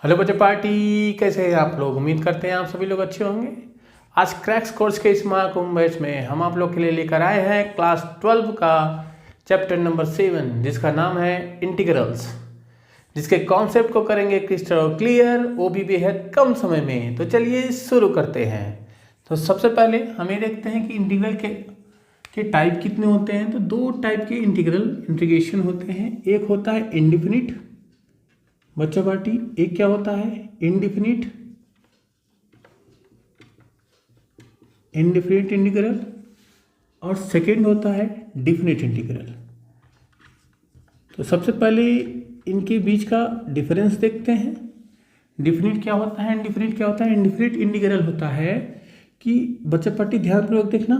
Hello बच्चे party, कैसे हैं आप लोग। उम्मीद करते हैं आप सभी लोग अच्छे होंगे। आज क्रैक्स कोर्स के इस महाकुंभ बैच में हम आप लोग के लिए लेकर आए हैं क्लास 12 का चैप्टर नंबर 7, जिसका नाम है इंटीग्रल्स, जिसके कॉन्सेप्ट को करेंगे क्रिस्टल क्लियर, वो भी बेहद कम समय में। तो चलिए शुरू करते हैं। तो सबसे पहले हमें देखते हैं कि इंटीग्रल के टाइप कितने होते हैं। तो दो टाइप के इंटीग्रेशन होते हैं। एक होता है इंडिफिनिट बच्चा पार्टी, एक क्या होता है इंडिफिनिट इंटीग्रल, और सेकंड होता है डिफिनिट इंटीग्रल। तो सबसे पहले इनके बीच का डिफरेंस देखते हैं। डिफिनिट क्या होता है, इंडिफिनिट क्या होता है। इंडिफिनिट इंटीग्रल होता है कि बच्चा पार्टी ध्यानपूर्वक देखना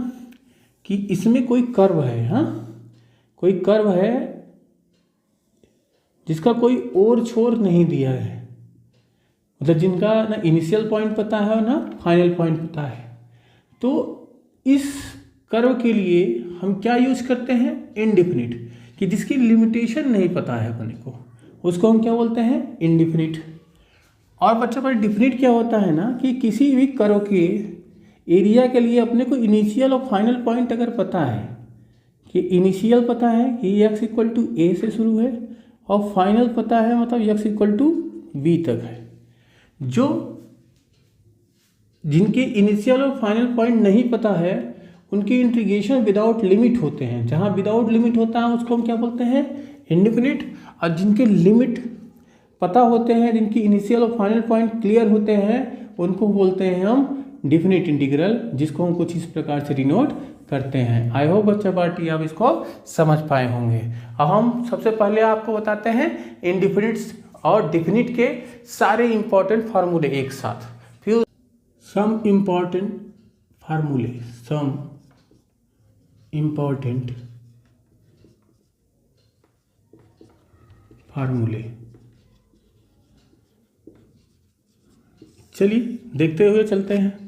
कि इसमें कोई कर्व है, हाँ कोई कर्व है जिसका कोई और छोर नहीं दिया है, मतलब जिनका ना इनिशियल पॉइंट पता है और ना फाइनल पॉइंट पता है। तो इस कर्व के लिए हम क्या यूज करते हैं, इंडिफिनिट, कि जिसकी लिमिटेशन नहीं पता है अपने को, उसको हम क्या बोलते हैं इंडिफिनिट। और बच्चों पर डिफिनिट क्या होता है ना कि किसी भी कर्व के एरिया के लिए अपने को इनिशियल और फाइनल पॉइंट अगर पता है, कि इनिशियल पता है कि x इक्वल टू ए से शुरू है और फाइनल पता है मतलब x इक्वल टू बी तक है। जो जिनके इनिशियल और फाइनल पॉइंट नहीं पता है उनके इंटीग्रेशन विदाउट लिमिट होते हैं। जहाँ विदाउट लिमिट होता है उसको हम क्या बोलते हैं इंडिफिनिट, और जिनके लिमिट पता होते हैं, जिनकी इनिशियल और फाइनल पॉइंट क्लियर होते हैं, उनको बोलते हैं हम डिफिनिट इंटीग्रल, जिसको हम कुछ इस प्रकार से डिनोट करते हैं। आई होप बच्चा पार्टी आप इसको समझ पाए होंगे। अब हम सबसे पहले आपको बताते हैं इंडिफिनिट और डिफिनिट के सारे इंपॉर्टेंट फार्मूले एक साथ। फिर सम इंपॉर्टेंट फार्मूले चलिए देखते हुए चलते हैं।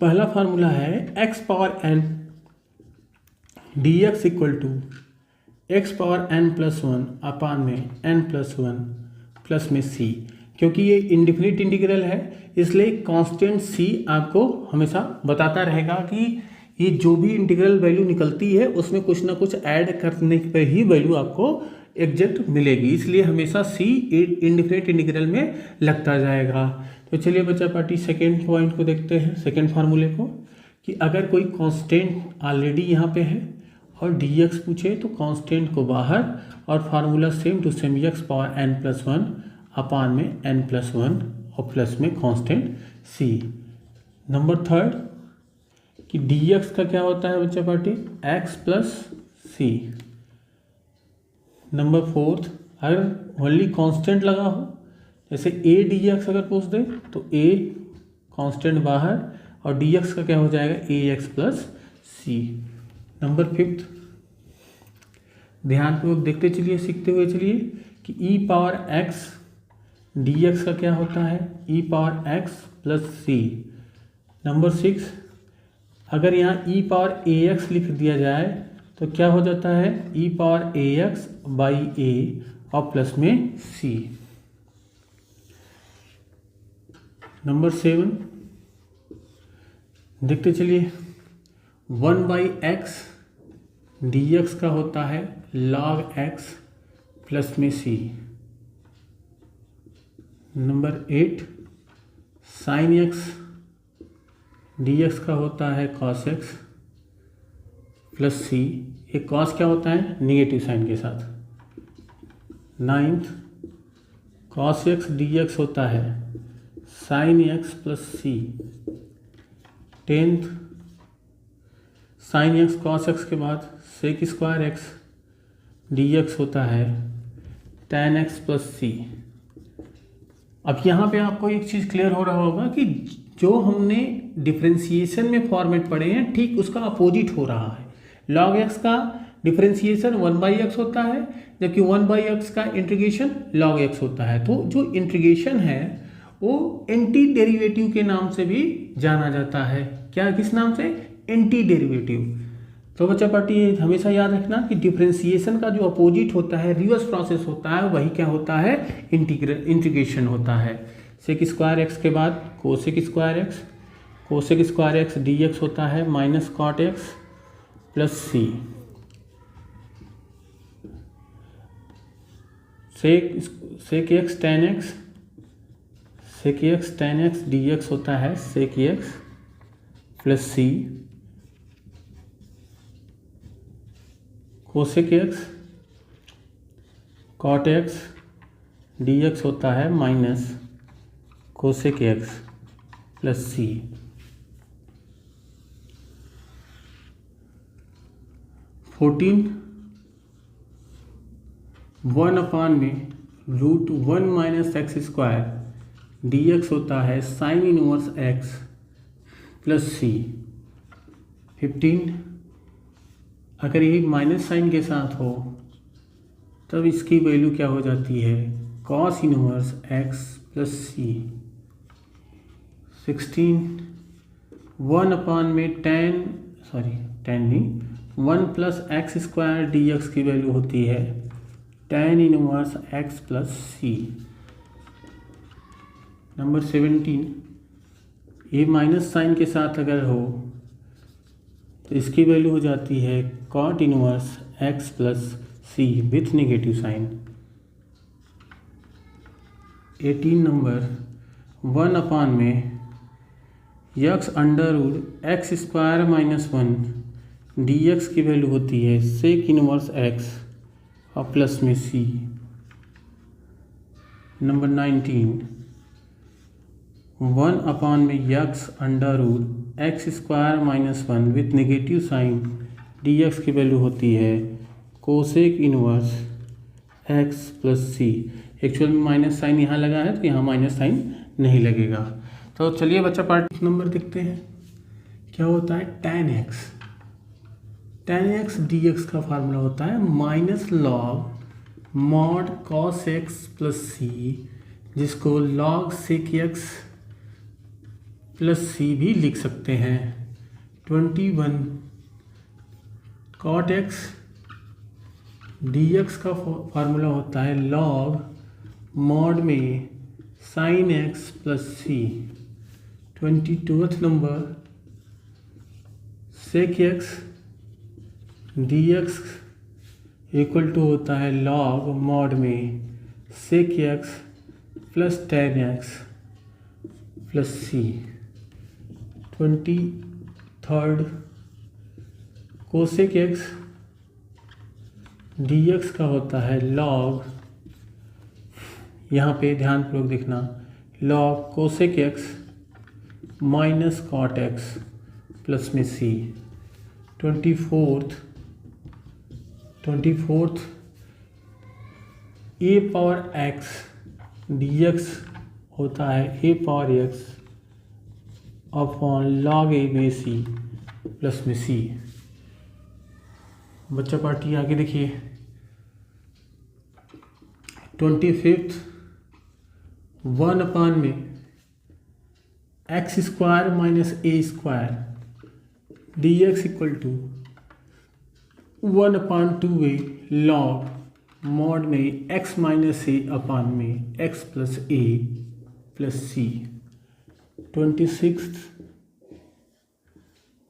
पहला फार्मूला है x power n dx equal to x power n plus 1 upon में n प्लस 1 प्लस में c। क्योंकि ये इंडिफिनिट इंटीग्रल है इसलिए कांस्टेंट c आपको हमेशा बताता रहेगा कि ये जो भी इंटीग्रल वैल्यू निकलती है उसमें कुछ ना कुछ ऐड करने पर ही वैल्यू आपको एग्जैक्ट मिलेगी, इसलिए हमेशा c इंडिफिनिट इंटीग्रल में लगता जाएगा। तो चलिए बच्चा पार्टी सेकेंड पॉइंट को देखते हैं, सेकेंड फार्मूले को, कि अगर कोई कांस्टेंट ऑलरेडी यहाँ पे है और dx पूछे तो कांस्टेंट को बाहर और formula same to same x power n plus 1 upon में n प्लस 1 और प्लस में कांस्टेंट c। नंबर थर्ड कि dx का क्या होता है बच्चा party x plus c। Number fourth अगर ओनली कांस्टेंट लगा हो, जैसे a dx अगर पूछ दे तो a कांस्टेंट बाहर और dx का क्या हो जाएगा ax plus c। Number fifth ध्यानपूर्वक देखते चलिए, सीखते हुए चलिए कि e पावर x dx का क्या होता है e power x plus c। Number six अगर यहाँ e पावर ax लिख दिया जाए तो क्या हो जाता है e power ax by a और प्लस में c। नंबर 7 देखते चलिए 1 बाई एक्स dx का होता है log x प्लस में c। Number 8 sine x dx का होता है cos x प्लस c। एक cos क्या होता है निगेटिव साइन के साथ। नाइन्थ cos x dx होता है sine x plus c। Tenth sine x cos x के बाद सेक स्क्वायर x dx होता है tan x प्लस c। अब यहाँ पे आपको एक चीज़ क्लियर हो रहा होगा कि जो हमने डिफरेंशिएशन में फॉर्मेट पढ़े हैं ठीक उसका अपोजिट हो रहा है। log x का डिफरेंशिएशन 1 बाई एक्स होता है, जबकि 1 बाई एक्स का इंटीग्रेशन log x होता है। तो जो इंटीग्रेशन है वो एंटी डेरिवेटिव के नाम से भी जाना जाता है। क्या, किस नाम से, एंटी डेरिवेटिव। तो बच्चा पार्टी ये हमेशा याद रखना कि डिफरेंशिएशन का जो अपोजिट होता है, रिवर्स प्रोसेस होता है, वही क्या होता है, इंटीग्रेशन होता है। सेक स्क्वायर एक्स के बाद cosec square x, cosec square x d x होता है minus cot x plus c. Sec x tan x, sec x tan x d x होता है sec x plus c. Cosec x cot x d x होता है minus cosec x plus c. Fourteen 1 में root 1 minus x square d x होता है sine inverse x plus c. 15 अगर ये minus sign के साथ हो तब इसकी वैल्यू क्या हो जाती है, कॉस इनवर्स एक्स प्लस सी। 16 1 में टेन नहीं 1 plus x square d x की वैल्यू होती है टेन इनवर्स एक्स प्लस सी। नंबर 17 ये माइनस साइन के साथ अगर हो तो इसकी वैल्यू हो जाती है cot inverse x plus c with negative sign. 18 number 1 में x under root x square minus 1 d x की वैल्यू होती है सेक इनवर्स एक्स और प्लस में सी। नंबर 19 1 में x under root x square minus 1 with negative sign d x की value होती है cosec inverse x plus c. Actual में माइनस साइन यहाँ लगा है तो यहाँ माइनस साइन नहीं लगेगा। तो चलिए बच्चा पार्ट नंबर देखते हैं क्या होता है। tan x dx का फार्मूला होता है minus log mod cos x plus c, जिसको log sec x plus c भी लिख सकते हैं। 21 कॉट एक्स डी एक्स का फार्मूला होता है लॉग मॉड में sine x plus c. 22th number sec x d x equal to होता है लॉग मॉड में sec x plus tan x plus c. 23rd cosec x d x का होता है लॉग, यहाँ पे ध्यानपूर्वक देखना, log cosec x minus cot x plus में c. 24th a power x d x होता है a power x upon log a में सी प्लस में सी। बच्चा पार्टी आगे देखिए। 25th 1 में x square minus a square d x equal to 1/2 log mod में एक्स माइनस ए अपान में x plus a plus c. 26th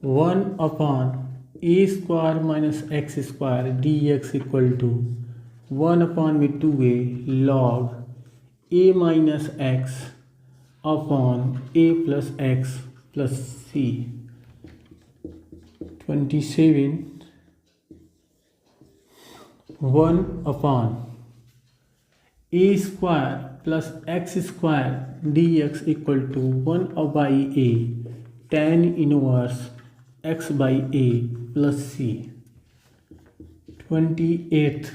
1 a square minus x square d x equal to 1/2 log a minus x upon a plus x plus c. 27 1 a square plus x square d x equal to 1/a tan inverse x by a plus c. 28th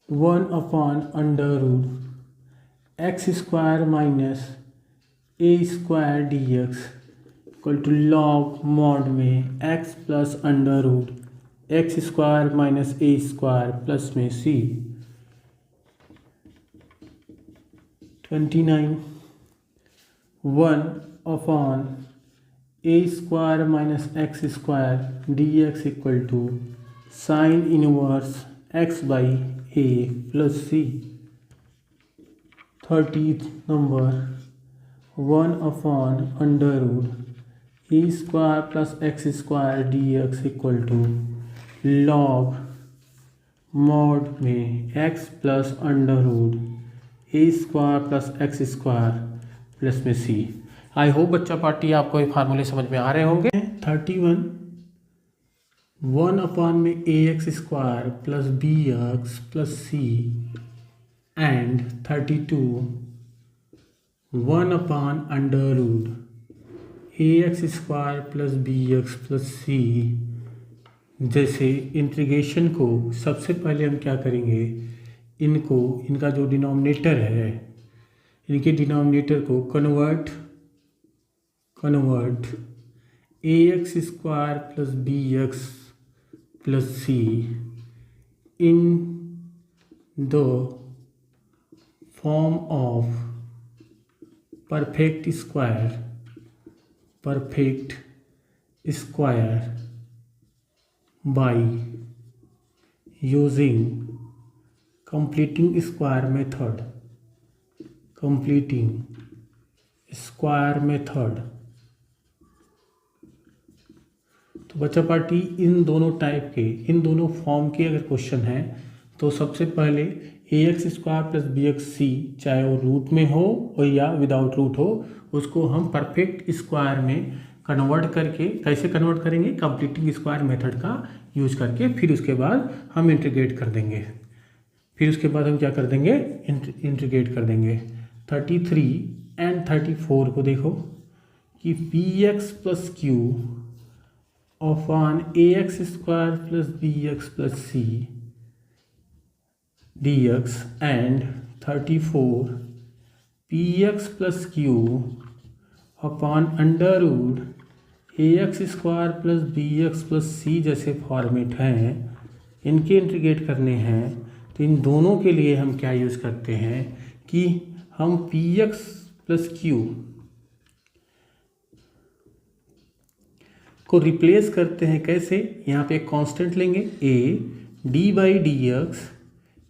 1/√एक्स square minus a square d x equal to log mod में x plus under root x square minus a square plus में c. 29 1 a square minus x square d x equal to sine inverse x by a plus c. 30th number 1 under root a square plus x square d x equal to log mod में x plus under root a square plus x square plus में सी। I hope बच्चा party आपको ये फार्मूले समझ में आ रहे होंगे। 31 1 में a x square plus b x plus c and 32 1 under root a x square plus b x plus c. जैसे इंटीग्रेशन को सबसे पहले हम क्या करेंगे, इनका जो डिनोमिनेटर है, इनके डिनोमिनेटर को convert a x square plus b x plus c in the form of perfect square by using completing square method। तो बच्चा पार्टी इन दोनों फॉर्म के अगर क्वेश्चन है तो सबसे पहले a x square plus b x c, चाहे वो रूट में हो और या विदाउट रूट हो, उसको हम परफेक्ट स्क्वायर में कन्वर्ट करके, कैसे कन्वर्ट करेंगे, कंप्लीटिंग स्क्वायर मेथड का यूज करके, फिर उसके बाद हम इंटीग्रेट कर देंगे। फिर उसके बाद हम क्या कर देंगे, इंटीग्रेट कर देंगे। 33 एंड 34 को देखो कि p x plus q upon a x square plus b x plus c d x and 34 p x plus q upon under root a x square plus b x plus c जैसे format हैं, इनके integrate करने हैं। तो इन दोनों के लिए हम क्या यूज़ करते हैं कि हम पी एक्स प्लस क्यू को रिप्लेस करते हैं। कैसे, यहाँ पे एक कांस्टेंट लेंगे a d by d x,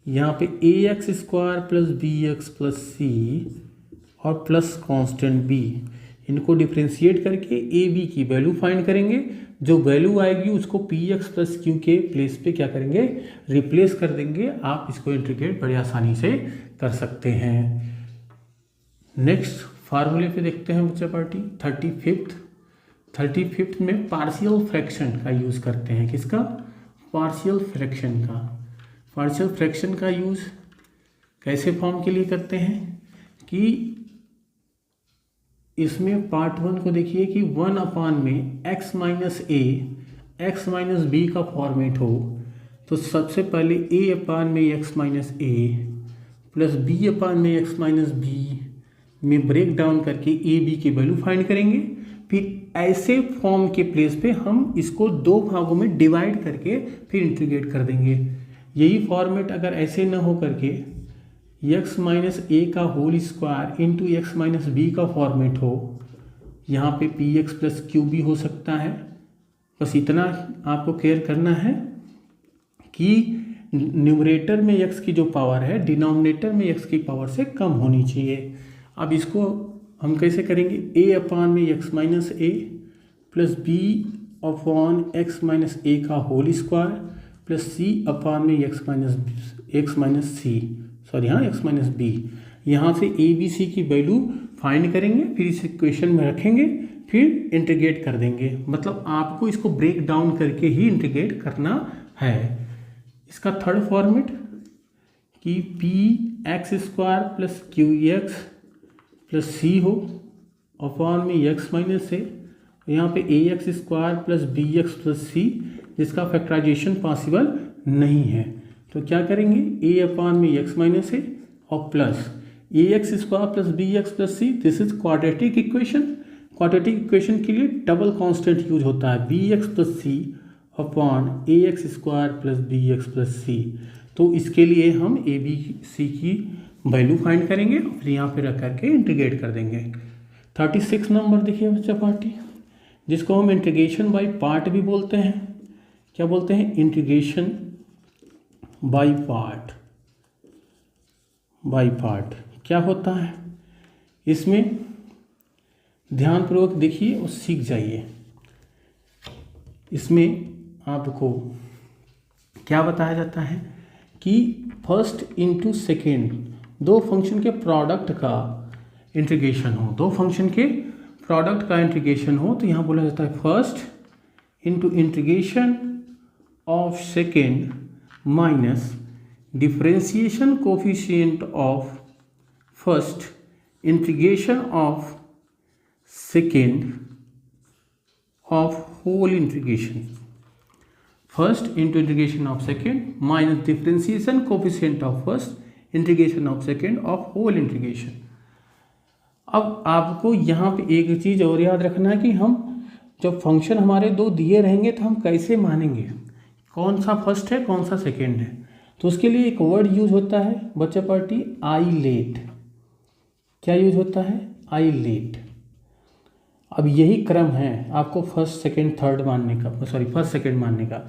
यहाँ पे a x square plus b x plus c और प्लस कांस्टेंट बी, इनको डिफ्रेंशिएट करके ए बी की वैल्यू फाइंड करेंगे। जो वैल्यू आएगी उसको पी एक्स प्लस क्यू के प्लेस पे क्या करेंगे, रिप्लेस कर देंगे। आप इसको इंटीग्रेट बड़ी आसानी से कर सकते हैं। नेक्स्ट फार्मूले पे देखते हैं बच्चा पार्टी 35th में पार्शियल फ्रैक्शन का यूज़ करते हैं। किसका, पार्शियल फ्रैक्शन का यूज़ कैसे फॉर्म के लिए करते हैं कि इसमें पार्ट 1 को देखिए कि 1 में x माइनस ए एक्स माइनस बी का फॉर्मेट हो, तो सबसे पहले a में x minus a plus b में x माइनस बी में ब्रेक डाउन करके ए बी की वैल्यू फाइंड करेंगे। फिर ऐसे फॉर्म के प्लेस पे हम इसको 2 भागों में डिवाइड करके फिर इंटीग्रेट कर देंगे। यही फॉर्मेट अगर ऐसे न हो करके x माइनस ए का whole square into x minus b का फॉर्मेट हो, यहाँ पे पी एक्स प्लस क्यू भी हो सकता है। बस इतना आपको केयर करना है कि न्यूमरेटर में x की जो पावर है डिनोमिनेटर में x की पावर से कम होनी चाहिए। अब इसको हम कैसे करेंगे, a में x minus a plus b upon x minus a का होल स्क्वायर प्लस सी में एक्स माइनस बी, यहाँ से ए बी सी की वैल्यू फाइंड करेंगे, फिर इस इक्वेशन में रखेंगे, फिर इंटीग्रेट कर देंगे। मतलब आपको इसको ब्रेक डाउन करके ही इंटीग्रेट करना है। इसका थर्ड फॉर्मेट कि p x square plus q x plus c हो अपॉन में एक्स माइनस ए, यहाँ पे a x square plus b x plus c, जिसका फैक्टराइजेशन पॉसिबल नहीं है। तो क्या करेंगे, a में एक्स माइनस ए और plus a x square plus b x plus c. This is quadratic equation. Quadratic equation के लिए डबल कांस्टेंट यूज होता है, b x plus c upon a x square plus b x plus c. तो इसके लिए हम A B C की value find करेंगे और फिर यहाँ पे रख करके इंटीग्रेट कर देंगे। 36 नंबर देखिए बच्चा पार्टी, जिसको हम इंटीग्रेशन बाय पार्ट भी बोलते हैं। क्या बोलते हैं? Integration by part. By part क्या होता है? इसमें ध्यानपूर्वक देखिए और सीख जाइए। इसमें आपको क्या बताया जाता है कि फर्स्ट इंटू सेकेंड दो फंक्शन के प्रोडक्ट का इंटीग्रेशन हो, दो फंक्शन के प्रोडक्ट का इंटीग्रेशन हो, तो यहाँ बोला जाता है first into integration of second minus differentiation coefficient of first integration of second of whole integration. First into integration of second minus differentiation coefficient of first integration of second of whole integration. अब आपको यहाँ पे एक चीज़ और याद रखना है कि हम जब फंक्शन हमारे दो दिए रहेंगे तो हम कैसे मानेंगे कौन सा फर्स्ट है कौन सा सेकेंड है। तो उसके लिए एक वर्ड यूज होता है बच्चा पार्टी, आइलेट। क्या यूज होता है? आइलेट। अब यही क्रम है आपको फर्स्ट सेकंड थर्ड मानने का, सॉरी फर्स्ट सेकंड मानने का।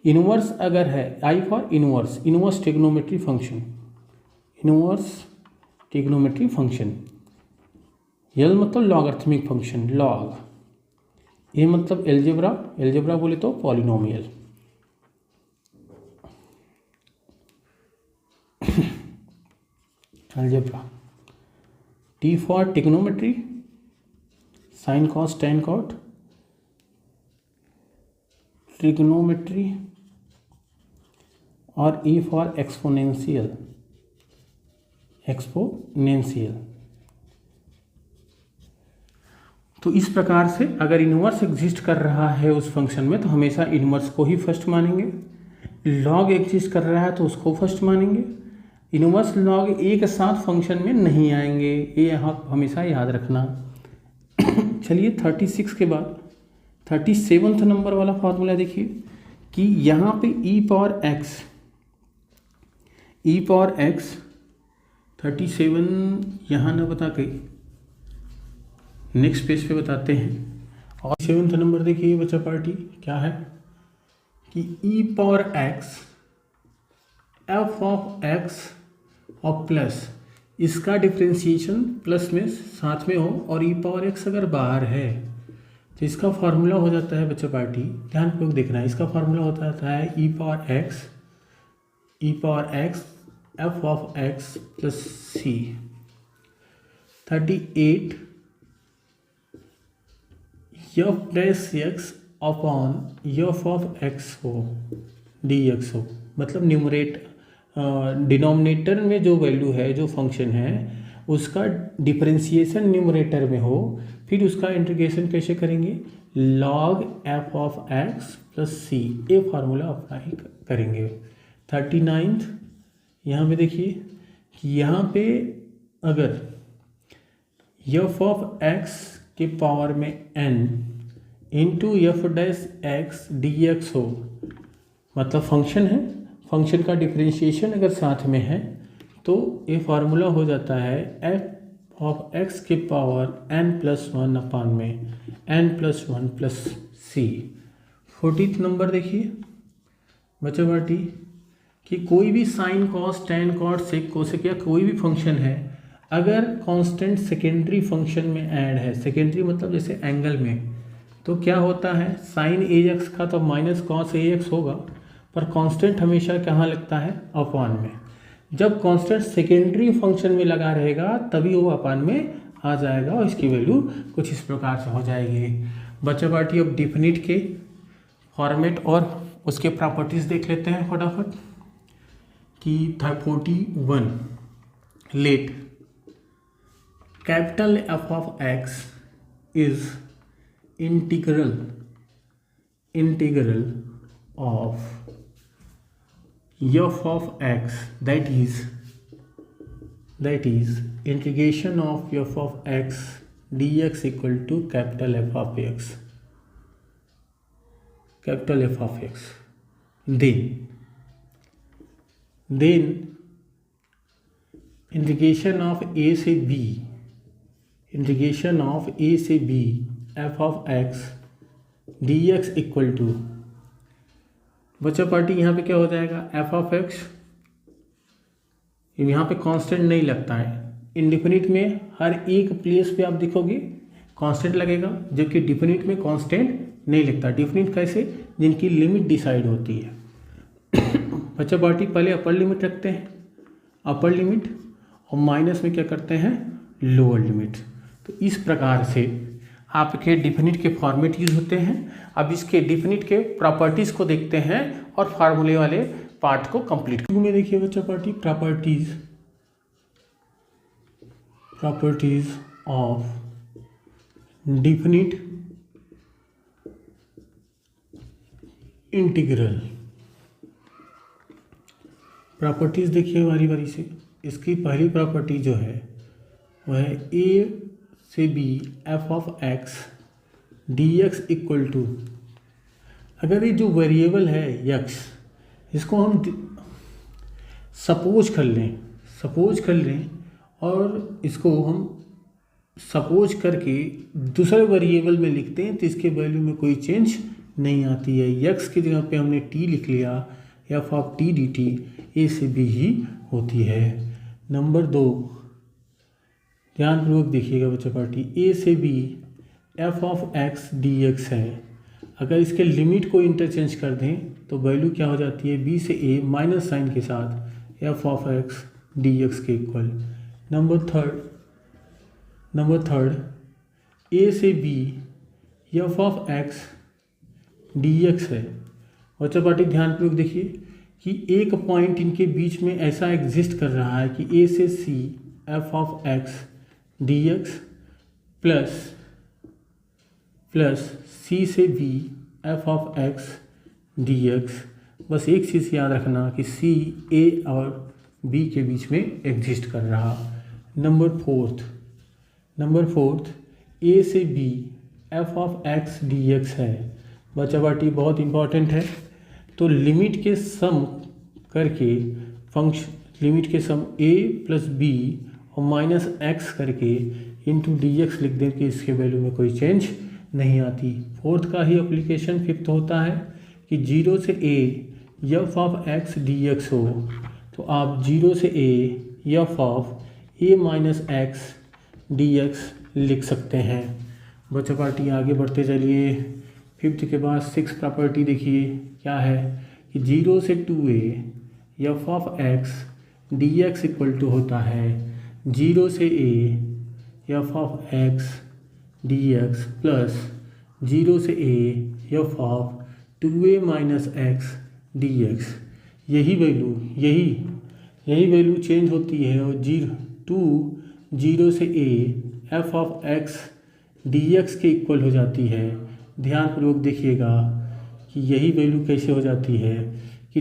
इनवर्स अगर है, I for inverse, inverse trigonometry function, inverse trigonometry function. L मतलब लॉगरिथमिक फंक्शन, लॉग। ए मतलब एलजेब्रा, एलजेब्रा बोले तो polynomial. Algebra. T for trigonometry, sine cos tan cot, trigonometry. और ई फॉर एक्सपोनेंशियल, एक्सपोनेंशियल। तो इस प्रकार से अगर इनवर्स एग्जिस्ट कर रहा है उस फंक्शन में तो हमेशा इनवर्स को ही फर्स्ट मानेंगे। लॉग एग्जिस्ट कर रहा है तो उसको फर्स्ट मानेंगे। इनवर्स लॉग एक साथ फंक्शन में नहीं आएंगे, ये आप हमेशा याद रखना। चलिए 36 के बाद 37वां नंबर वाला फार्मूला देखिए कि यहाँ पे e पावर x 37 यहाँ ना बता के नेक्स्ट पेज पे बताते हैं। और 7वां नंबर देखिए बच्चा पार्टी क्या है कि e power x f of x और प्लस इसका डिफ्रेंशिएशन प्लस में साथ में हो और ई पावर एक्स अगर बाहर है तो इसका फार्मूला हो जाता है बच्चा पार्टी, ध्यानपूर्वक देखना है। इसका फार्मूला होता है e power x f of x plus c. 38 f dash x upon f of x हो डी एक्स हो, मतलब न्यूमरेटर डिनोमिनेटर में जो वैल्यू है जो फंक्शन है उसका डिफरेंशिएशन न्यूमरेटर में हो, फिर उसका इंटीग्रेशन कैसे करेंगे? Log f of x plus c, ये फार्मूला अप्लाई करेंगे। 39 यहाँ पे देखिए कि यहाँ पे अगर एफ ऑफ एक्स के पावर में n into F dash x d x हो, मतलब फंक्शन है, फंक्शन का डिफरेंशिएशन अगर साथ में है तो ये फार्मूला हो जाता है एफ ऑफ एक्स के पावर n+1 अपान में n+1 प्लस सी। 40 नंबर देखिए बच्चा बाटी कि कोई भी sine cos tan cot sec cosec या कोई भी फंक्शन है अगर कांस्टेंट सेकेंडरी फंक्शन में ऐड है, सेकेंडरी मतलब जैसे एंगल में, तो क्या होता है साइन ए एक्स का तो माइनस कॉस ए एक्स होगा, पर कांस्टेंट हमेशा कहाँ लगता है? अपान में। जब कांस्टेंट सेकेंडरी फंक्शन में लगा रहेगा तभी वो अपान में आ जाएगा और इसकी वैल्यू कुछ इस प्रकार से हो जाएगी। बच्चा पार्टी अब डिफिनिट के फॉर्मेट और उसके प्रॉपर्टीज देख लेते हैं फटाफट कि 41 let capital F of x is integral of f of x, that is integration of f of x dx equal to capital F of x, capital F of x. Then integration of a से b, integration of a से b f of x d x equal to बच्चा party यहाँ पे क्या हो जाएगा F of x, यहाँ पे कांस्टेंट नहीं लगता है। इंडिफिनिट में हर एक प्लेस पे आप देखोगे कांस्टेंट लगेगा, जबकि डिफिनिट में कांस्टेंट नहीं लगता। डिफिनिट कैसे, जिनकी लिमिट डिसाइड होती है। बच्चा पार्टी पहले अपर लिमिट रखते हैं, अपर लिमिट, और माइनस में क्या करते हैं लोअर लिमिट। तो इस प्रकार से आपके डिफिनिट के फॉर्मेट यूज होते हैं। अब इसके डिफिनिट के प्रॉपर्टीज़ को देखते हैं और फार्मूले वाले पार्ट को कंप्लीट में देखिए बच्चा party properties of definite integral. Properties देखिए बारी बारी से। इसकी पहली प्रॉपर्टी जो है वह है ए से b f of x d x equal to, अगर ये जो वेरिएबल है यक्स, इसको हम सपोज कर लें और इसको हम सपोज करके दूसरे वेरिएबल में लिखते हैं तो इसके वैल्यू में कोई चेंज नहीं आती है। यक्स की जगह पे हमने टी लिख लिया, F of T D T A से बी ही होती है। नंबर 2 ध्यानपूर्वक देखिएगा बच्चा पार्टी, ए से b f of x d x है। अगर इसके लिमिट को इंटरचेंज कर दें तो वैल्यू क्या हो जाती है बी से ए माइनस साइन के साथ f of x d x के इक्वल। नंबर थर्ड ए से b f of x d x है। बच्चा पार्टी ध्यानपूर्वक देखिए कि एक पॉइंट इनके बीच में ऐसा एग्जिस्ट कर रहा है कि ए से c f of x d x plus c से b f of x d x. बस एक चीज़ याद रखना कि सी ए और बी के बीच में एग्जिस्ट कर रहा। नंबर फोर्थ ए से b f of x d x है। बच्चा पार्टी बहुत इंपॉर्टेंट है। तो लिमिट के सम करके लिमिट के सम a प्लस बी और माइनस एक्स करके इंटू डी एक्स लिख दें कि इसके वैल्यू में कोई चेंज नहीं आती। फोर्थ का ही एप्लीकेशन फिफ्थ होता है कि 0 से a f of x d x हो तो आप 0 से a f of A minus x d x लिख सकते हैं। बच्चा पार्टी आगे बढ़ते चलिए। फिफ्थ के बाद सिक्स प्रॉपर्टी देखिए क्या है कि 0 से 2a f of x d x equal to होता है 0 से a f of x d x plus 0 से a f of 2a minus x d x. यही वैल्यू चेंज होती है और 0 से a f of x d x के इक्वल हो जाती है। ध्यानपूर्वक देखिएगा कि यही वैल्यू कैसे हो जाती है कि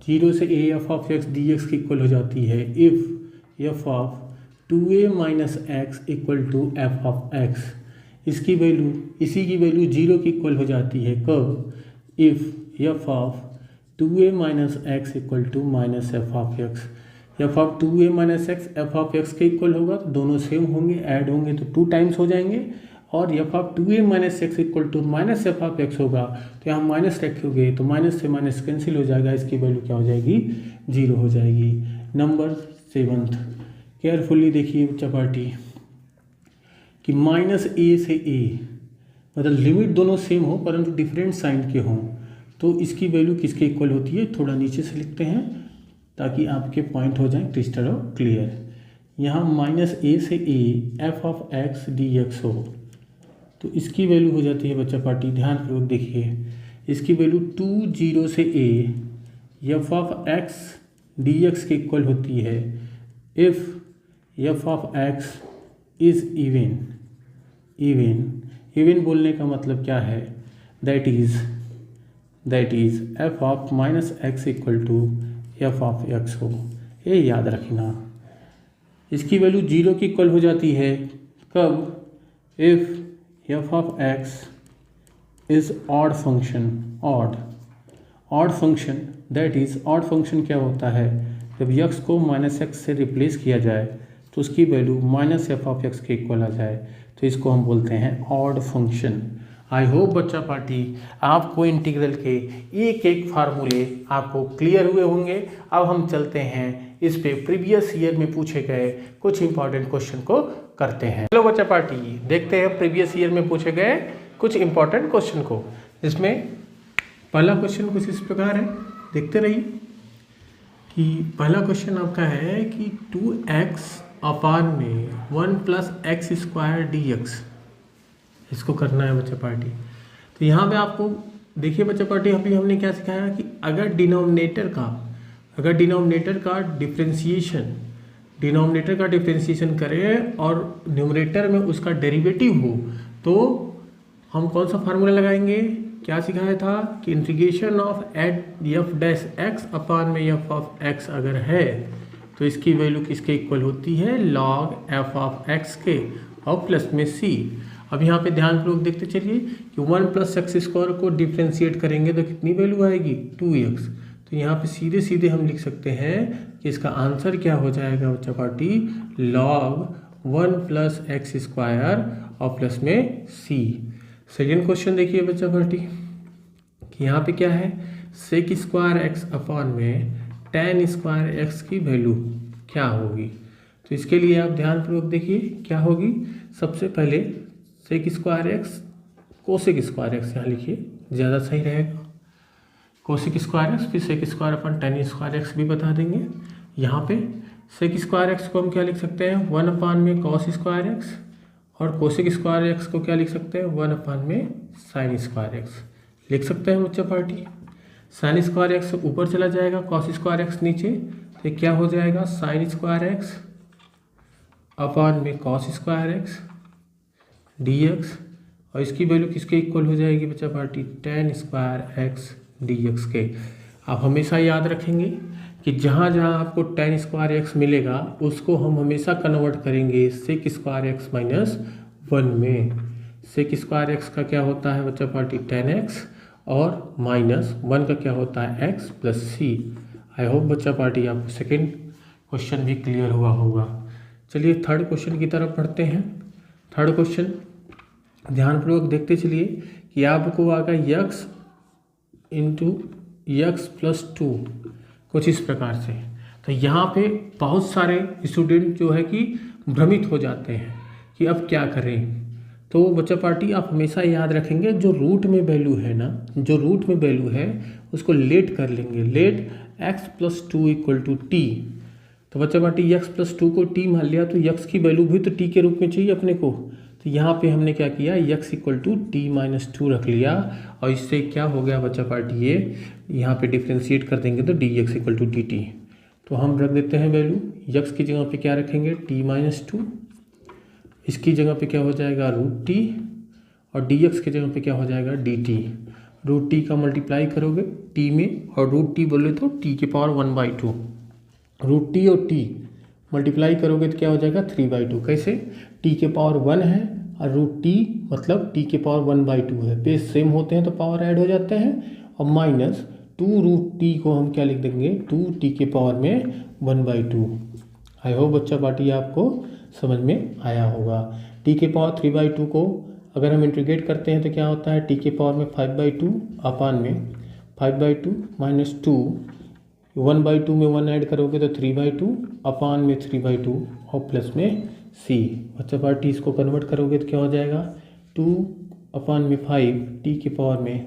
0 से a f of x d x की इक्वल हो जाती है if f of 2a minus x equal to f of x. इसी की वैल्यू 0 की इक्वल हो जाती है कब, if f of 2a minus x equal to minus f of x. F of 2a minus x f of x के equal होगा तो दोनों सेम होंगे, ऐड होंगे तो 2 टाइम्स हो जाएंगे। और f of 2a minus x equal to minus f of x होगा तो यहाँ माइनस रखोगे तो माइनस से माइनस कैंसिल हो जाएगा, इसकी वैल्यू क्या हो जाएगी 0 हो जाएगी। नंबर 7 केयरफुली देखिए बच्चा पार्टी कि माइनस a से a मतलब लिमिट दोनों सेम हो परंतु डिफरेंट साइन के हों तो इसकी वैल्यू किसके इक्वल होती है, थोड़ा नीचे से लिखते हैं ताकि आपके पॉइंट हो जाए क्रिस्टल और क्लियर। यहाँ माइनस a से a f of x d x हो तो इसकी वैल्यू हो जाती है बच्चा पार्टी ध्यानपूर्वक देखिए, इसकी वैल्यू 0 से a f of x d x के इक्वल होती है if f of x is even बोलने का मतलब क्या है, that is f of minus x equal to f of x हो। ये याद रखना। इसकी वैल्यू 0 की इक्वल हो जाती है कब, if f of x is odd function that is odd function क्या होता है, जब यक्स को माइनस एक्स से रिप्लेस किया जाए तो उसकी value minus f of x के इक्वल आ जाए तो इसको हम बोलते हैं ऑड फंक्शन। आई होप बच्चा पार्टी आपको इंटीग्रल के एक एक फार्मूले आपको क्लियर हुए होंगे। अब हम चलते हैं इस पे प्रीवियस ईयर में पूछे गए कुछ इंपॉर्टेंट क्वेश्चन को करते हैं। चलो बच्चा पार्टी देखते हैं प्रीवियस ईयर में पूछे गए कुछ इंपॉर्टेंट क्वेश्चन को। इसमें पहला क्वेश्चन कुछ इस प्रकार है, देखते रहिए कि पहला क्वेश्चन आपका है कि 2x अपान में 1 plus x square d x, इसको करना है बच्चा पार्टी। तो यहाँ पे आपको देखिए बच्चा पार्टी, अभी हमने क्या सिखाया कि अगर डिनोमिनेटर का डिफरेंशिएशन करें और न्यूमरेटर में उसका डेरिवेटिव हो तो हम कौन सा फार्मूला लगाएंगे। क्या सिखाया था कि integration of f dash x upon में एफ ऑफ एक्स अगर है तो इसकी वैल्यू किसके इक्वल होती है, लॉग एफ ऑफ एक्स के और प्लस में सी। अब यहाँ पे ध्यानपूर्वक देखते चलिए कि 1 प्लस एक्स स्क्वायर को डिफ्रेंशिएट करेंगे तो कितनी वैल्यू आएगी, 2x। तो यहाँ पे सीधे सीधे हम लिख सकते हैं कि इसका आंसर क्या हो जाएगा बच्चा party, log 1 plus x square और प्लस में सी। सेकेंड क्वेश्चन देखिए बच्चा पार्टी कि यहाँ पे क्या है, सेक स्क्वायर एक्स अपॉन में टेन स्क्वायर एक्स की वैल्यू क्या होगी। तो इसके लिए आप ध्यानपूर्वक देखिए क्या होगी। सबसे पहले sec square x cosec square x यहाँ लिखिए, ज़्यादा सही रहेगा। कोसेक स्क्वायर एक्स फिर sec square upon tan square x भी बता देंगे। यहाँ पे सेक स्क्वायर एक्स को हम क्या लिख सकते हैं, 1 अपान में कॉस स्क्वायर एक्स, और कोसेक स्क्वायर एक्स को क्या लिख सकते हैं, 1 अपान में साइन स्क्वायर एक्स लिख सकते हैं बच्चा पार्टी। साइन स्क्वायर एक्स ऊपर चला जाएगा, कॉस स्क्वायर एक्स नीचे, तो क्या हो जाएगा साइन स्क्वायर एक्स अपान में cos square x d x, और इसकी वैल्यू किसके इक्वल हो जाएगी बच्चा party, ten square x d x के। आप हमेशा याद रखेंगे कि जहाँ जहाँ आपको टेन स्क्वायर एक्स मिलेगा उसको हम हमेशा कन्वर्ट करेंगे सेक स्क्वायर एक्स माइनस 1 में। सेक स्क्वायर एक्स का क्या होता है बच्चा पार्टी, 10x, और माइनस 1 का क्या होता है, x plus c. I hope बच्चा पार्टी आपको सेकेंड क्वेश्चन भी क्लियर हुआ होगा। चलिए थर्ड क्वेश्चन की तरफ बढ़ते हैं। थर्ड क्वेश्चन ध्यानपूर्वक देखते चलिए कि आपको आगा यक्स इंटू यक्स प्लस 2 कुछ इस प्रकार से। तो यहाँ पे बहुत सारे स्टूडेंट जो है कि भ्रमित हो जाते हैं कि अब क्या करें। तो बच्चा पार्टी आप हमेशा याद रखेंगे जो रूट में वैल्यू है ना, जो रूट में वैल्यू है उसको लेट कर लेंगे, let x plus 2 equal to t. तो बच्चा पार्टी x प्लस 2 को t मान लिया तो x की वैल्यू भी तो t के रूप में चाहिए अपने को। तो यहाँ पे हमने क्या किया, x equal to t minus 2 रख लिया, और इससे क्या हो गया बच्चा पार्टी, ये यहाँ पे डिफ्रेंशिएट कर देंगे तो d x equal to d t. तो हम रख देते हैं वैल्यू, x की जगह पे क्या रखेंगे, t माइनस 2, इसकी जगह पे क्या हो जाएगा रूट टी, और डी एक्स की जगह पे क्या हो जाएगा डी टी। रूट टी का मल्टीप्लाई करोगे t में, और रूट टी बोले तो t के पावर 1/2, रूट टी और t मल्टीप्लाई करोगे तो क्या हो जाएगा 3/2। कैसे, t के पावर 1 है और रूट टी मतलब t के पावर 1/2 है, बेस सेम होते हैं तो पावर ऐड हो जाते हैं, और माइनस 2 रूट टी को हम क्या लिख देंगे, 2t के पावर में 1/2। आई होप बच्चा पार्टी आपको समझ में आया होगा। t के पावर 3/2 को अगर हम इंटीग्रेट करते हैं तो क्या होता है, t के पावर में 5/2 अपान में 5/2 माइनस 2, 1/2 में 1 ऐड करोगे तो 3/2 अपान में 3/2 और प्लस में c। बच्चा पार्टी इसको कन्वर्ट करोगे तो क्या हो जाएगा, 2 अपान में 5 t के पावर में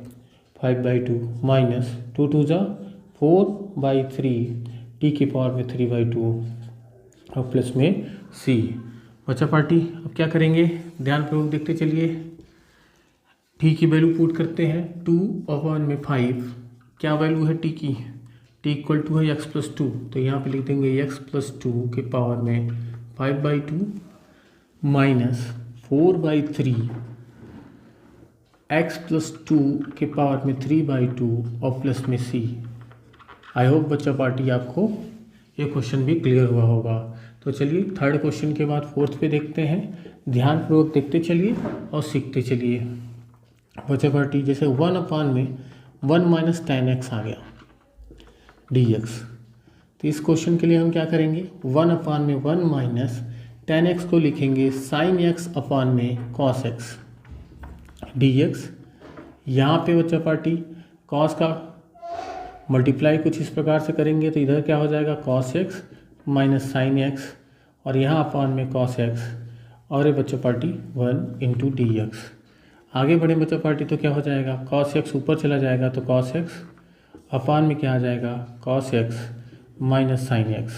5/2 माइनस 2 2 जा 4/3 t के पावर में 3/2 और प्लस में c। बच्चा पार्टी अब क्या करेंगे, ध्यानपूर्वक देखते चलिए। t की वैल्यू पुट करते हैं, 2 अपान में 5, क्या वैल्यू है t की, t इक्वल टू है x प्लस 2, तो यहाँ पे लिख देंगे x प्लस 2 के पावर में 5/2 माइनस 4/3 x प्लस 2 के पावर में 3/2 और प्लस में c। आई होप बच्चा पार्टी आपको ये क्वेश्चन भी क्लियर हुआ होगा। तो चलिए थर्ड क्वेश्चन के बाद फोर्थ पे देखते हैं, ध्यानपूर्वक देखते चलिए और सीखते चलिए। बच्चा पार्टी जैसे 1 अपान में 1 माइनस 10x आ गया dx, तो इस क्वेश्चन के लिए हम क्या करेंगे, 1 अपान में 1 माइनस 10x को लिखेंगे साइन x अपान में cos x dx। यहाँ पे बच्चा पार्टी कॉस का मल्टीप्लाई कुछ इस प्रकार से करेंगे तो इधर क्या हो जाएगा cos x minus sine x, और यहाँ अपान में cos x, और ये बच्चा पार्टी 1 इंटू डी एक्स। आगे बढ़े बच्चा पार्टी तो क्या हो जाएगा cos x ऊपर चला जाएगा तो cos x अपान में क्या आ जाएगा cos x minus sine x.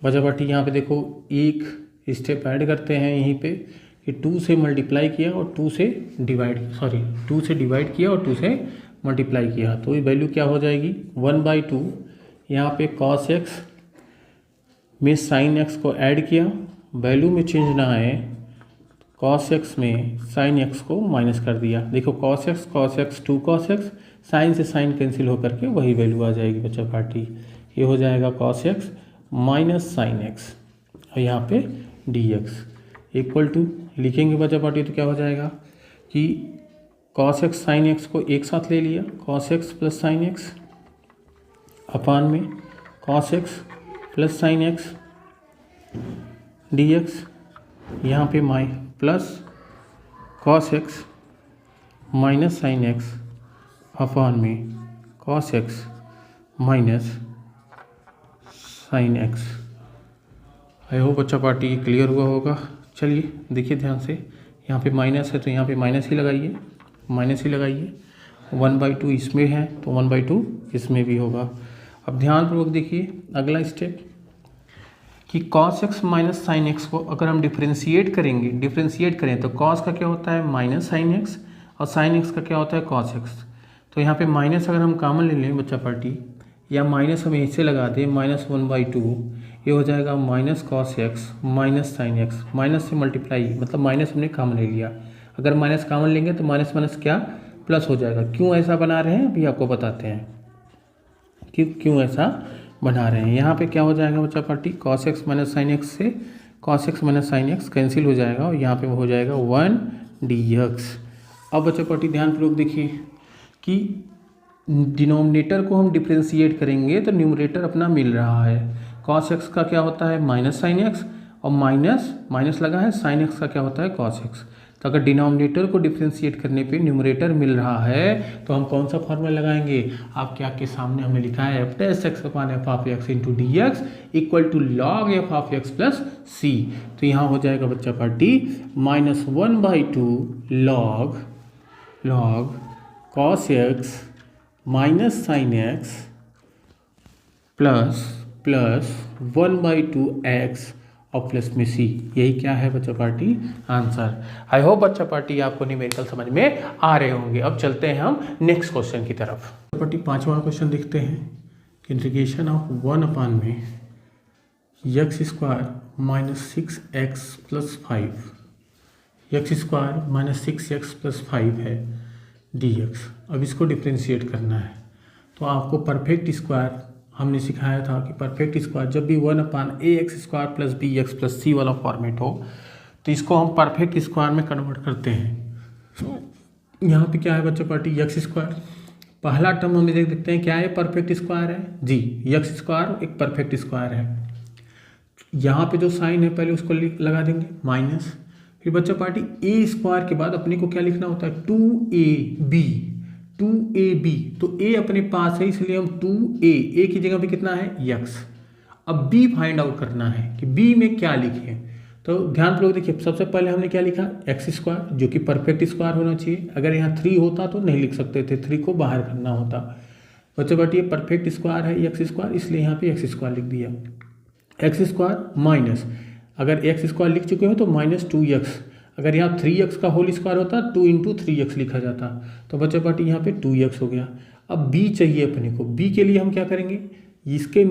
बच्चा पार्टी यहाँ पे देखो एक स्टेप ऐड करते हैं यहीं पे कि 2 से मल्टीप्लाई किया और 2 से डिवाइड किया और 2 से मल्टीप्लाई किया तो ये वैल्यू क्या हो जाएगी 1/2। यहाँ पे cos x में sin x को ऐड किया, वैल्यू में चेंज ना आए, cos x में sin x को माइनस कर दिया। देखो cos x 2 cos x, sine से साइन कैंसिल होकर के वही वैल्यू आ जाएगी बच्चा पार्टी। ये हो जाएगा cos x minus sine x और यहाँ पे dx इक्वल टू लिखेंगे बच्चा पार्टी तो क्या हो जाएगा कि cos x sin x को एक साथ ले लिया, cos x plus sine x upon में cos x plus sine x dx। यहाँ पे plus cos x minus sine x upon में cos x minus sine x। I hope बच्चा पार्टी क्लियर हुआ होगा। चलिए देखिए ध्यान से, यहाँ पे माइनस है तो यहाँ पे माइनस ही लगाइए, 1/2 इसमें है तो 1/2 इसमें भी होगा। अब ध्यानपूर्वक देखिए अगला स्टेप कि cos x minus sine x को अगर हम डिफ्रेंशिएट करें तो cos का क्या होता है माइनस साइन एक्स और साइन x का क्या होता है cos x। तो यहाँ पे माइनस अगर हम कॉमन ले लें बच्चा पार्टी या माइनस हम इससे लगा दें -1/2, ये हो जाएगा minus cos x minus sine x, minus से मल्टीप्लाई मतलब माइनस हमने कॉमन ले लिया। अगर माइनस कॉमन लेंगे तो माइनस माइनस क्या प्लस हो जाएगा। क्यों ऐसा बना रहे हैं अभी आपको बताते हैं कि क्यों ऐसा बना रहे हैं। यहाँ पे क्या हो जाएगा बच्चा party cos x minus sine x से cos x minus sine x cancel हो जाएगा और यहाँ पे हो जाएगा 1 dx। अब बच्चा पार्टी ध्यानपूर्वक देखिए कि डिनोमिनेटर को हम डिफ्रेंशिएट करेंगे तो न्यूमरेटर अपना मिल रहा है। cos x का क्या होता है माइनस साइन एक्स और माइनस लगा है, साइन एक्स का क्या होता है cos x। तो अगर डिनोमिनेटर को डिफ्रेंशिएट करने पे न्यूमरेटर मिल रहा है तो हम कौन सा फॉर्मूला लगाएंगे, आपके सामने हमने लिखा है f' upon f of x into d x equal to log f of x plus c। तो यहाँ हो जाएगा बच्चा party -1/2 log cos x minus sine x plus 1/2 x और प्लस में c। यही क्या है बच्चा पार्टी आंसर। आई होप बच्चा पार्टी आपको न्यूमेरिकल समझ में आ रहे होंगे। अब चलते हैं हम नेक्स्ट क्वेश्चन की तरफ। पार्टी 5वां क्वेश्चन देखते हैं। इंटीग्रेशन ऑफ 1 अपान में x² minus 6x plus 5 x² minus 6x plus 5 है dx। अब इसको डिफ्रेंशिएट करना है तो आपको परफेक्ट स्क्वायर हमने सिखाया था कि परफेक्ट स्क्वायर जब भी 1/ax² plus bx plus c वाला फॉर्मेट हो तो इसको हम परफेक्ट स्क्वायर में कन्वर्ट करते हैं। यहाँ पे क्या है बच्चा पार्टी x², पहला टर्म हम देख देखते हैं क्या है परफेक्ट स्क्वायर है जी, x² एक परफेक्ट स्क्वायर है। यहाँ पे जो साइन है पहले उसको लगा देंगे माइनस, फिर बच्चा पार्टी a² के बाद अपने को क्या लिखना होता है 2ab। तो a अपने पास है इसलिए हम 2a की जगह पे कितना है x। अब b फाइंड आउट करना है कि b में क्या लिखें। तो ध्यानपूर्वक देखिए सबसे पहले हमने क्या लिखा x² जो कि परफेक्ट स्क्वायर होना चाहिए। अगर यहाँ 3 होता तो नहीं लिख सकते थे, 3 को बाहर करना होता। बच्चे बट ये परफेक्ट स्क्वायर है x² इसलिए यहाँ पे x² लिख दिया। x² माइनस अगर x² लिख चुके हो तो -2x, अगर यहाँ 3x का होल स्क्वायर होता 2 इंटू 3x लिखा जाता। तो बच्चा पार्टी यहाँ पे 2x हो गया। अब b चाहिए अपने को, b के लिए हम क्या करेंगे इसके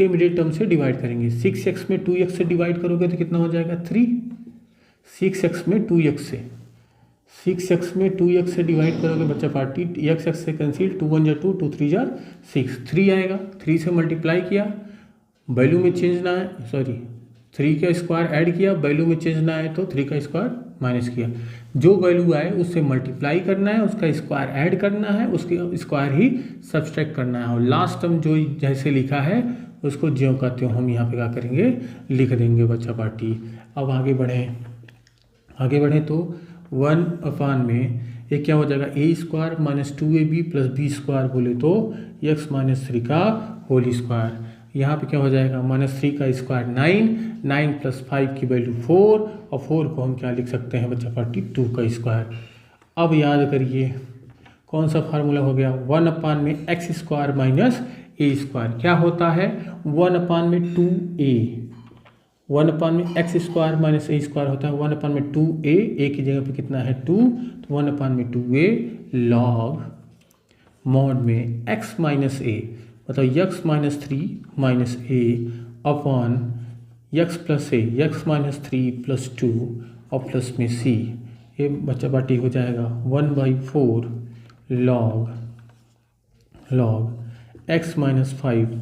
मिडिल टर्म से डिवाइड करेंगे। 6x में 2x से डिवाइड करोगे तो कितना हो जाएगा 3। 6x में 2x से डिवाइड करोगे बच्चा पार्टी x से कैंसिल 2 1 2 2 3 6 3 आएगा। 3 से मल्टीप्लाई किया, वैल्यू में चेंज ना है 3 का स्क्वायर ऐड किया, वैल्यू में चेंज ना है तो 3 का स्क्वायर माइनस किया। जो वैल्यू आए उससे मल्टीप्लाई करना है, उसका स्क्वायर ऐड करना है, उसके स्क्वायर ही सब्सट्रैक्ट करना है और लास्ट टर्म जो जैसे लिखा है उसको ज्यों का त्यों हम यहाँ पे क्या करेंगे लिख देंगे बच्चा पार्टी। अब आगे बढ़ें तो 1/में ये क्या हो जाएगा a square minus 2ab plus b square बोले तो x माइनस 3 का होल स्क्वायर। यहाँ पे क्या हो जाएगा -3 का स्क्वायर 9 प्लस 5 की वैल्यू 4 और 4 को हम क्या लिख सकते हैं बच्चा 42 का स्क्वायर। अब याद करिए कौन सा फार्मूला हो गया 1/में x square minus a square क्या होता है 1/में 2a 1/में x square minus a square होता है 1/में 2a ए की जगह पे कितना है 2 तो 1/में 2a लॉग मॉड में x माइनस ए मतलब x माइनस 3 माइनस ए अपॉन x प्लस ए x माइनस 3 प्लस 2 और प्लस में c ये बच्चा बाटी हो जाएगा 1/4 log x minus 5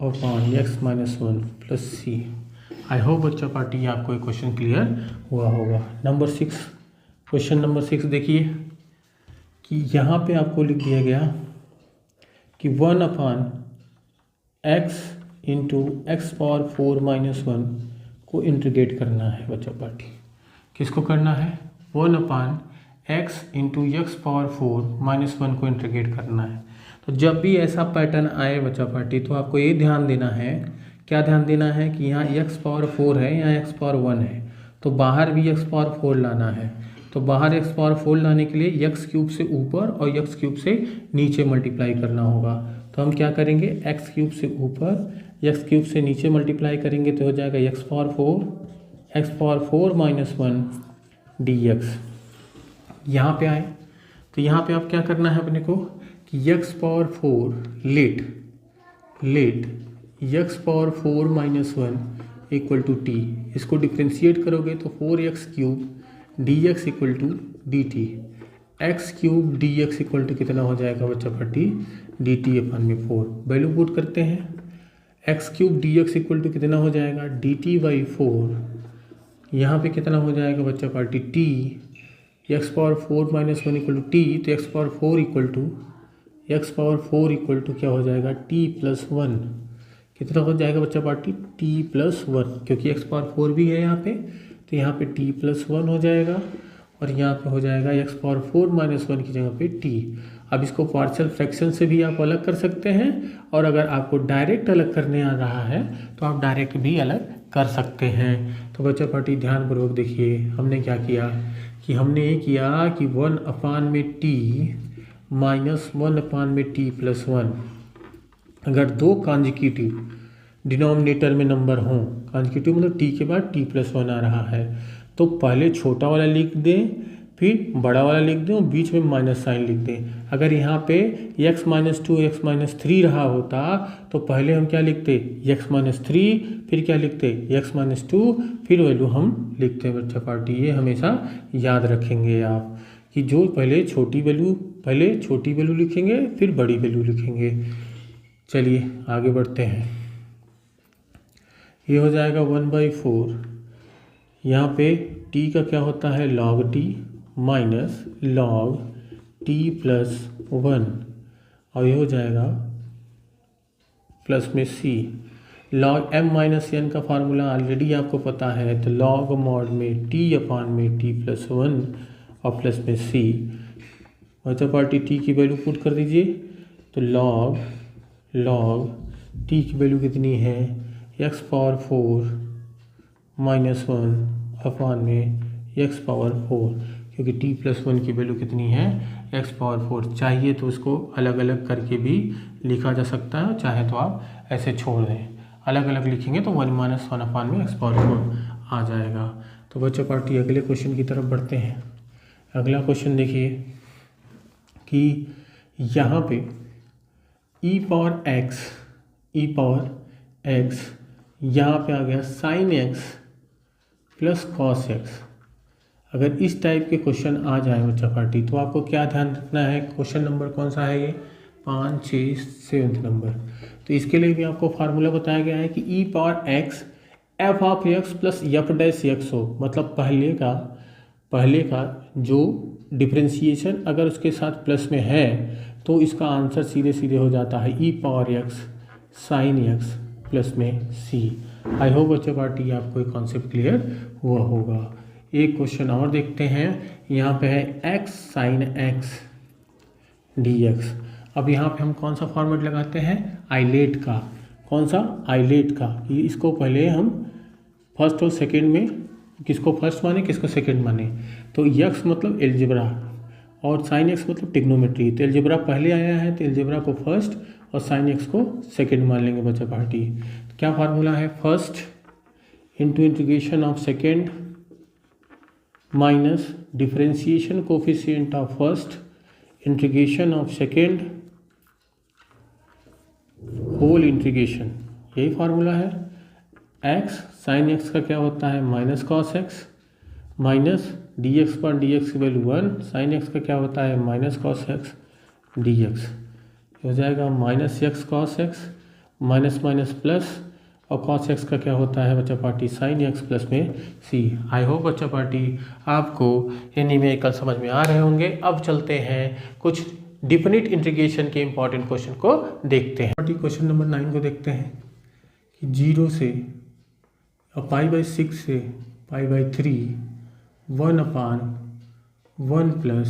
upon x minus 1 plus c। आई होप बच्चा पार्टी आपको एक क्वेश्चन क्लियर हुआ होगा। नंबर 6 क्वेश्चन नंबर 6 देखिए कि यहाँ पे आपको लिख दिया गया कि 1/x into x power 4 minus 1 को इंटीग्रेट करना है बच्चा पार्टी। किसको करना है 1/x into x power 4 minus 1 को इंटीग्रेट करना है। तो जब भी ऐसा पैटर्न आए बच्चा पार्टी तो आपको ये ध्यान देना है क्या ध्यान देना है कि यहाँ x पावर 4 है यहाँ x पावर 1 है तो बाहर भी x पावर 4 लाना है। तो बाहर x पावर 4 लाने के लिए x क्यूब से ऊपर और x क्यूब से नीचे मल्टीप्लाई करना होगा। तो हम क्या करेंगे x क्यूब से ऊपर x क्यूब से नीचे मल्टीप्लाई करेंगे तो हो जाएगा x पावर 4 माइनस 1 dx। यहाँ पे आए तो यहाँ पे आप क्या करना है अपने को कि x power 4 let x power 4 minus 1 equal to t. इसको डिफ्रेंशिएट करोगे तो 4x cube dx equal to dt। x cube dx equal to कितना हो जाएगा बच्चा पार्टी dt अपन में 4 वैल्यू पुट करते हैं। x cube dx equal to कितना हो जाएगा dt/4। यहाँ पे कितना हो जाएगा बच्चा party t x power 4 minus 1 equal to t तो x पावर 4 इक्वल टू क्या हो जाएगा t+1। कितना हो जाएगा बच्चा पार्टी t+1 क्योंकि x पावर 4 भी है यहाँ पे तो यहाँ पे t+1 हो जाएगा और यहाँ पे हो जाएगा x पावर 4 माइनस 1 की जगह पे t। अब इसको पार्शियल फ्रैक्शन से भी आप अलग कर सकते हैं और अगर आपको डायरेक्ट अलग करने आ रहा है तो आप डायरेक्ट भी अलग कर सकते हैं। तो बच्चा पार्टी ध्यानपूर्वक देखिए हमने क्या किया कि हमने ये किया कि 1/में t माइनस 1/में t+1। अगर दो कॉन्जिक्यूटिव डिनोमिनेटर में नंबर हों कॉन्जिक्यूटिव मतलब t के बाद t+1 आ रहा है तो पहले छोटा वाला लिख दें फिर बड़ा वाला लिख दें और बीच में माइनस साइन लिख दें। अगर यहाँ पे x माइनस 2 x माइनस 3 रहा होता तो पहले हम क्या लिखते x माइनस 3 फिर क्या लिखते x माइनस 2 फिर वैल्यू हम लिखते हैं बच्चा पार्टी। ये हमेशा याद रखेंगे आप कि जो पहले छोटी वैल्यू लिखेंगे फिर बड़ी वैल्यू लिखेंगे। चलिए आगे बढ़ते हैं। ये हो जाएगा 1/4 यहाँ पे t का क्या होता है log t minus log t+1 और ये हो जाएगा प्लस में c। log m minus n का फार्मूला ऑलरेडी आपको पता है तो log मॉड में t/में t+1 और प्लस में c। बच्चा पार्टी t की वैल्यू पुट कर दीजिए तो log t की वैल्यू कितनी है x पावर 4 माइनस 1/में x पावर 4 क्योंकि t+1 की वैल्यू कितनी है x पावर 4। चाहिए तो उसको अलग अलग करके भी लिखा जा सकता है चाहे तो आप ऐसे छोड़ दें अलग अलग लिखेंगे तो 1 - 1/में x पावर 4 आ जाएगा। तो बच्चा पार्टी अगले क्वेश्चन की तरफ बढ़ते हैं। अगला क्वेश्चन देखिए कि यहाँ पे e पावर x यहाँ पे आ गया sin x plus cos x। अगर इस टाइप के क्वेश्चन आ जाए बच्चा पार्टी तो आपको क्या ध्यान रखना है। क्वेश्चन नंबर कौन सा है ये 5, 6, 7 नंबर। तो इसके लिए भी आपको फार्मूला बताया गया है कि e power x f(x) plus f' हो मतलब पहले का जो डिफ्रेंशिएशन अगर उसके साथ प्लस में है तो इसका आंसर सीधे हो जाता है e power x sin x plus में c। आई होप बच्चा पार्टी आपको एक कॉन्सेप्ट क्लियर हुआ होगा। एक क्वेश्चन और देखते हैं। यहाँ पे है x sin x dx। अब यहाँ पे हम कौन सा फॉर्मेट लगाते हैं, आइलेट का। कौन सा, आइलेट का। इसको पहले हम फर्स्ट और सेकंड में किसको फर्स्ट माने किसको सेकंड माने। तो x मतलब एल्जेब्रा और sin x मतलब ट्रिग्नोमेट्री। तो एल्जेब्रा पहले आया है तो एल्जेब्रा को फर्स्ट और sin x को सेकंड मान लेंगे बच्चा पार्टी। तो क्या फार्मूला है, first into integration of second minus differentiation coefficient of first integration of second whole integration, यही फार्मूला है। x sin x का क्या होता है, minus cos x minus dx पर dx की वैल्यू 1, sin x का क्या होता है, माइनस कॉस x dx हो जाएगा minus x cos x minus minus plus, और cos x का क्या होता है बच्चा पार्टी, sin x प्लस में c। आई होप बच्चा पार्टी आपको ये न्यूमेरिकल समझ में आ रहे होंगे। अब चलते हैं कुछ डिफिनिट इंटीग्रेशन के इंपॉर्टेंट क्वेश्चन को देखते हैं। क्वेश्चन नंबर 9 को देखते हैं कि 0 से π/6 से π/3 1/1 plus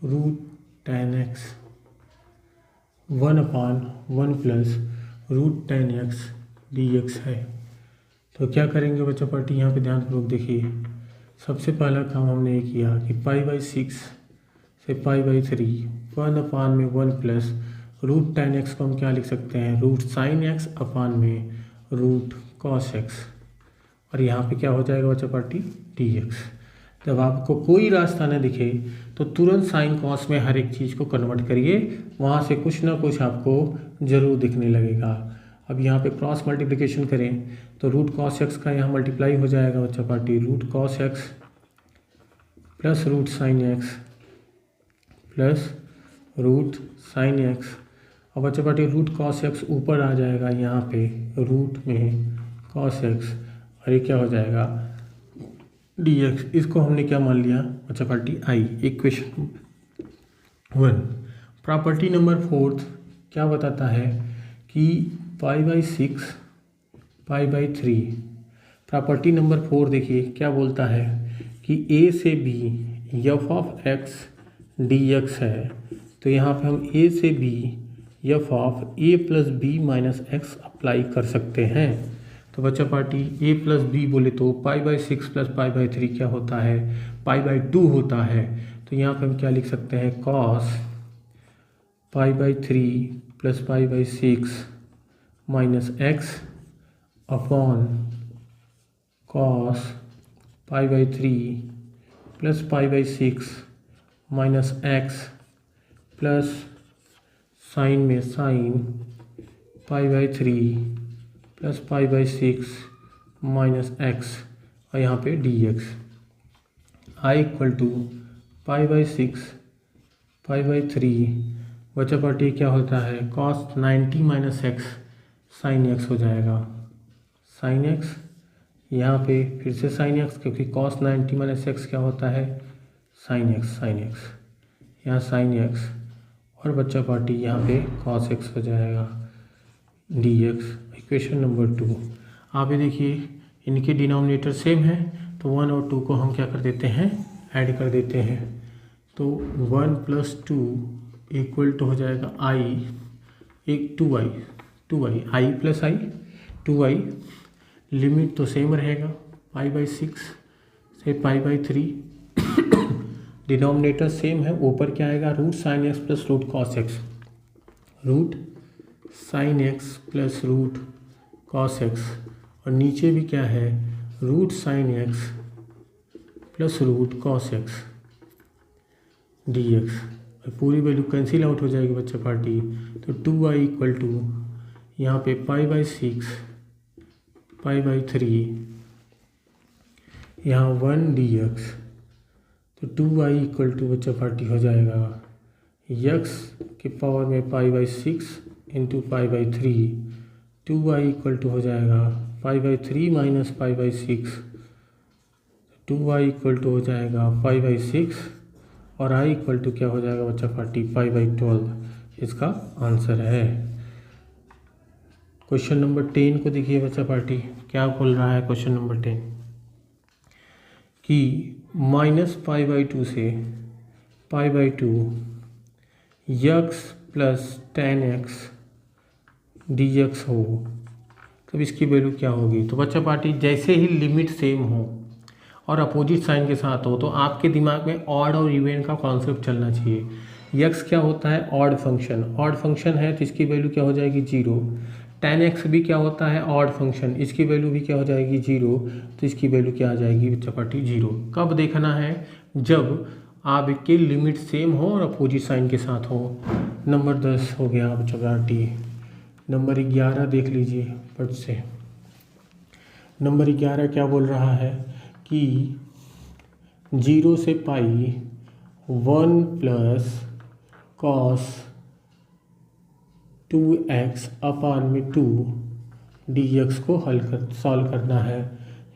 root tan x 1/1 plus root tan x dx है। तो क्या करेंगे बच्चा पार्टी, यहाँ पे ध्यानपूर्वक देखिए। सबसे पहला काम हमने ये किया कि π/6 से π/3 1/1 प्लस रूट tan x को हम क्या लिख सकते हैं, रूट sin x अपान में रूट cos x, और यहाँ पे क्या हो जाएगा बच्चा पार्टी, dx। जब आपको कोई रास्ता न दिखे तो तुरंत साइन कॉस में हर एक चीज़ को कन्वर्ट करिए, वहाँ से कुछ ना कुछ आपको ज़रूर दिखने लगेगा। अब यहाँ पे क्रॉस मल्टीप्लिकेशन करें तो रूट cos x का यहाँ मल्टीप्लाई हो जाएगा बच्चा party, root cos x plus root sin x plus root sin x, और बच्चा पार्टी रूट cos x ऊपर आ जाएगा यहाँ पे रूट में cos x, और ये क्या हो जाएगा dx। इसको हमने क्या मान लिया बच्चा party, i। Equation 1। Property number 4 क्या बताता है कि π/6 π/3। प्रॉपर्टी नंबर 4 देखिए क्या बोलता है कि a से b f of x dx है। तो यहाँ पे हम a से b f of a plus b minus x apply कर सकते हैं। तो बच्चा पार्टी a प्लस बी बोले तो π/6 प्लस π/3 क्या होता है, π/2 होता है। तो यहाँ पे हम क्या लिख सकते हैं, cos π/3 plus π/6 minus x upon cos π/3 plus π/6 minus x plus sine में साइन π/3 प्लस π/6 माइनस एक्स, और यहाँ पे dx। i इक्वल टू π/6 π/3 बच्चा पार्टी क्या होता है, cos 90 minus x sin x हो जाएगा, sin x यहाँ पे फिर से sin x, क्योंकि cos 90 माइनस एक्स क्या होता है, sin x यहाँ sin x, और बच्चा पार्टी यहाँ पे cos x हो जाएगा dx। Equation number 2। आप ये देखिए इनके डिनोमिनेटर सेम है तो 1 और 2 को हम क्या कर देते हैं, ऐड कर देते हैं। तो 1 + 2 इक्वल टू हो जाएगा i, एक 2i i plus i 2i, limit तो सेम रहेगा π/6 से π/3 डिनोमिनेटर सेम है, ऊपर क्या आएगा, root sin x plus root cos x, root sin x plus root cos x, और नीचे भी क्या है, root sin x plus root cos x dx। पूरी वैल्यू कैंसिल आउट हो जाएगी बच्चा पार्टी। तो 2i इक्वल टू यहाँ पे π/6 π/3 यहाँ 1 dx। तो 2i इक्वल टू बच्चा पार्टी हो जाएगा x के पावर में π/6 इंटू π/3, 2i इक्वल टू हो जाएगा π/3 माइनस π/6, 2i इक्वल टू हो जाएगा π/6, और i इक्वल टू क्या हो जाएगा बच्चा पार्टी, π/12 इसका आंसर है। क्वेश्चन नंबर 10 को देखिए बच्चा पार्टी क्या बोल रहा है। क्वेश्चन नंबर 10 कि -π/2 से π/2 x plus tan x dx हो, तब इसकी वैल्यू क्या होगी। तो बच्चा पार्टी जैसे ही लिमिट सेम हो और अपोजिट साइन के साथ हो तो आपके दिमाग में ऑड और इवन का कॉन्सेप्ट चलना चाहिए। यक्स क्या होता है, ऑड फंक्शन है तो इसकी वैल्यू क्या हो जाएगी 0। tan x भी क्या होता है, ऑड फंक्शन, इसकी वैल्यू भी क्या हो जाएगी 0, तो इसकी वैल्यू क्या आ जाएगी बच्चा पार्टी 0। कब देखना है, जब आपके लिमिट सेम हो और अपोजिट साइन के साथ हो। नंबर 10 हो गया बच्चा पार्टी। नंबर 11 देख लीजिए पट से। नंबर 11 क्या बोल रहा है कि 0 से पाई 1 प्लस कॉस 2x अपान में 2 dx को सॉल्व करना है।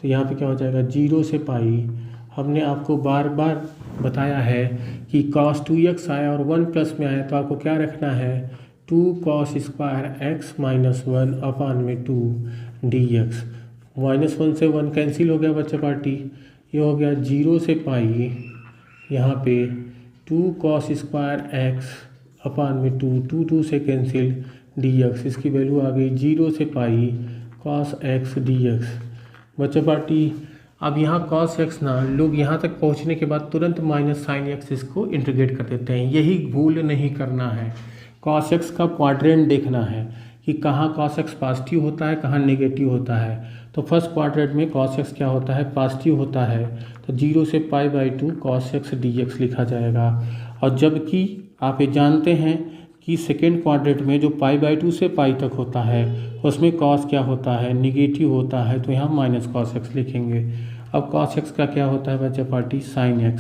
तो यहाँ पे क्या हो जाएगा 0 से पाई, हमने आपको बार बार बताया है कि cos 2x आया और 1 प्लस में आया तो आपको क्या रखना है 2 cos square x minus 1 upon में 2 dx। -1 से 1 कैंसिल हो गया बच्चा पार्टी, ये हो गया 0 से पाई, यहाँ पे 2 cos स्क्वायर x अपान में 2 से कैंसिल dx, इसकी वैल्यू आ गई 0 से पाई cos x dx। बच्चा पार्टी अब यहाँ cos x ना, लोग यहाँ तक पहुँचने के बाद तुरंत माइनस साइन x इसको इंटीग्रेट कर देते हैं, यही भूल नहीं करना है। cos x का क्वाड्रेंट देखना है कि कहाँ cos x पॉजिटिव होता है, कहाँ नेगेटिव होता है। तो फर्स्ट क्वाड्रेंट में cos x क्या होता है, पॉजिटिव होता है, तो 0 से π/2 cos x dx लिखा जाएगा। और जबकि आप ये जानते हैं कि सेकेंड क्वाड्रेंट में जो π/2 से पाई तक होता है उसमें cos क्या होता है, निगेटिव होता है, तो यहाँ माइनस cos x लिखेंगे। अब cos x का क्या होता है बच्चा पार्टी, sin x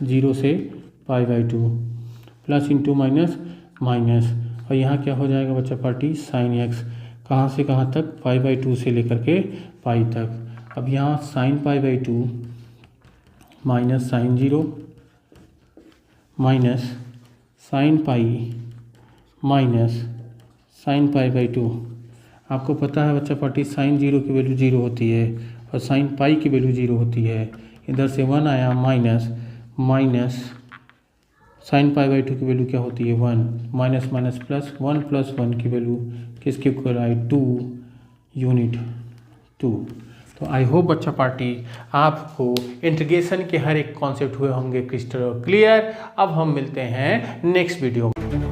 0 से π/2 प्लस इंटू माइनस माइनस, और यहाँ क्या हो जाएगा बच्चा पार्टी sin x, कहाँ से कहाँ तक, π/2 से लेकर के पाई तक। अब यहाँ sin π/2 minus sin 0 minus sin pi minus sin π/2। आपको पता है बच्चा पार्टी sin 0 की वैल्यू 0 होती है और sin पाई की वैल्यू 0 होती है। इधर से 1 आया माइनस sin π/2 की वैल्यू क्या होती है 1, माइनस माइनस प्लस 1 प्लस 1 की वैल्यू किसके इक्वल आई 2 यूनिट 2। तो आई होप बच्चा पार्टी आपको इंटीग्रेशन के हर एक कॉन्सेप्ट हुए होंगे क्रिस्टल क्लियर। अब हम मिलते हैं नेक्स्ट वीडियो में।